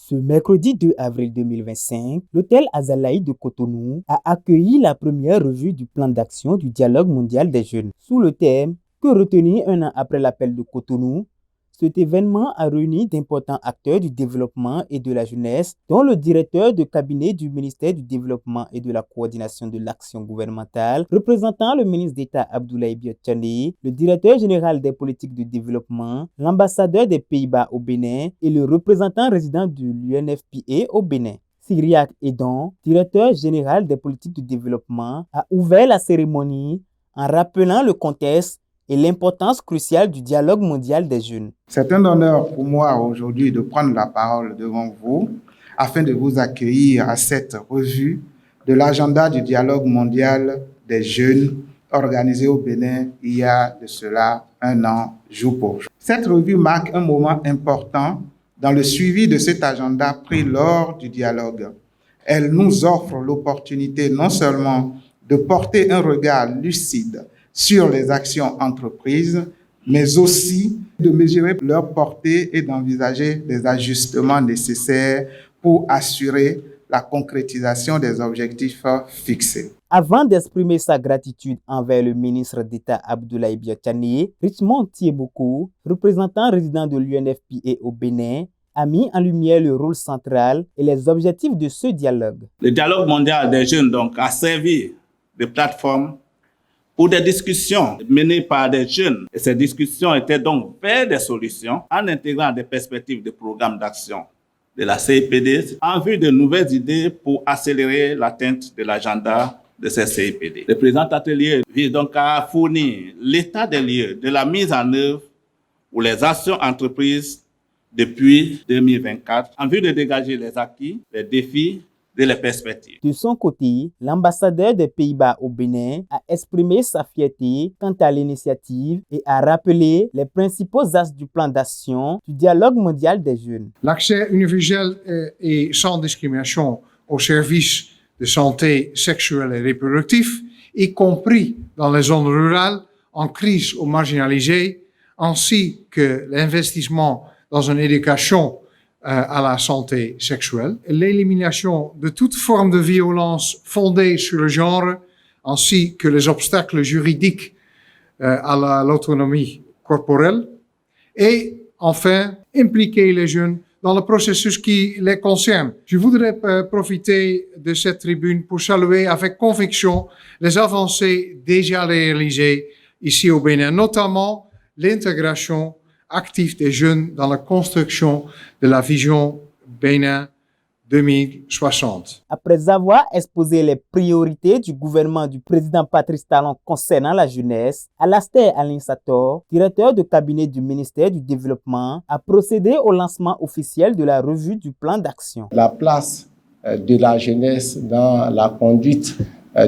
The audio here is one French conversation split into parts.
Ce mercredi 2 avril 2025, l'hôtel Azalaï de Cotonou a accueilli la première revue du plan d'action du dialogue mondial des jeunes. Sous le thème « Que retenir un an après l'appel de Cotonou ?», cet événement a réuni d'importants acteurs du développement et de la jeunesse, dont le directeur de cabinet du ministère du Développement et de la Coordination de l'action gouvernementale, représentant le ministre d'État Abdoulaye Biotchane, le directeur général des politiques de développement, l'ambassadeur des Pays-Bas au Bénin et le représentant résident de l'UNFPA au Bénin. Cyriaque Edon, directeur général des politiques de développement, a ouvert la cérémonie en rappelant le contexte et l'importance cruciale du dialogue mondial des jeunes. C'est un honneur pour moi aujourd'hui de prendre la parole devant vous afin de vous accueillir à cette revue de l'agenda du dialogue mondial des jeunes organisé au Bénin il y a de cela un an, jour pour jour. Cette revue marque un moment important dans le suivi de cet agenda pris lors du dialogue. Elle nous offre l'opportunité non seulement de porter un regard lucide sur les actions entreprises, mais aussi de mesurer leur portée et d'envisager des ajustements nécessaires pour assurer la concrétisation des objectifs fixés. Avant d'exprimer sa gratitude envers le ministre d'État Abdoulaye Biotchane, Richmond Thieboko, représentant résident de l'UNFPA au Bénin, a mis en lumière le rôle central et les objectifs de ce dialogue. Le dialogue mondial des jeunes a servi de plateforme pour des discussions menées par des jeunes. Et ces discussions étaient donc vers des solutions en intégrant des perspectives de programmes d'action de la CIPD en vue de nouvelles idées pour accélérer l'atteinte de l'agenda de ces CIPD. Le présent atelier vise donc à fournir l'état des lieux de la mise en œuvre pour les actions entreprises depuis 2024 en vue de dégager les acquis, les défis et les perspectives. De son côté, l'ambassadeur des Pays-Bas au Bénin a exprimé sa fierté quant à l'initiative et a rappelé les principaux axes du plan d'action du dialogue mondial des jeunes. L'accès universel et sans discrimination aux services de santé sexuelle et reproductive, y compris dans les zones rurales, en crise ou marginalisées, ainsi que l'investissement dans une éducation à la santé sexuelle, l'élimination de toute forme de violence fondée sur le genre, ainsi que les obstacles juridiques à l'autonomie corporelle, et enfin, impliquer les jeunes dans le processus qui les concerne. Je voudrais profiter de cette tribune pour saluer avec conviction les avancées déjà réalisées ici au Bénin, notamment l'intégration actif des jeunes dans la construction de la vision Bénin 2060. Après avoir exposé les priorités du gouvernement du président Patrice Talon concernant la jeunesse, Alastair Alinsator, directeur de cabinet du ministère du Développement, a procédé au lancement officiel de la revue du plan d'action. La place de la jeunesse dans la conduite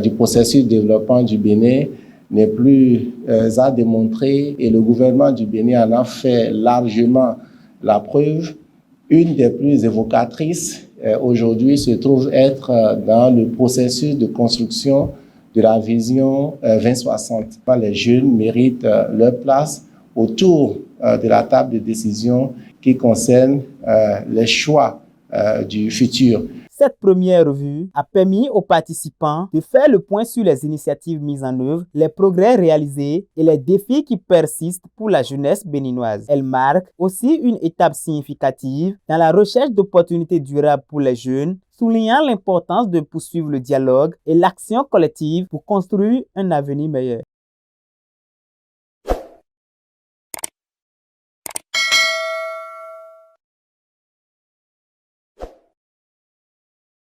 du processus de développement du Bénin n'est plus à démontrer et le gouvernement du Bénin en a fait largement la preuve. Une des plus évocatrices aujourd'hui se trouve être dans le processus de construction de la vision 2060. Les jeunes méritent leur place autour de la table de décision qui concerne les choix du futur. Cette première revue a permis aux participants de faire le point sur les initiatives mises en œuvre, les progrès réalisés et les défis qui persistent pour la jeunesse béninoise. Elle marque aussi une étape significative dans la recherche d'opportunités durables pour les jeunes, soulignant l'importance de poursuivre le dialogue et l'action collective pour construire un avenir meilleur.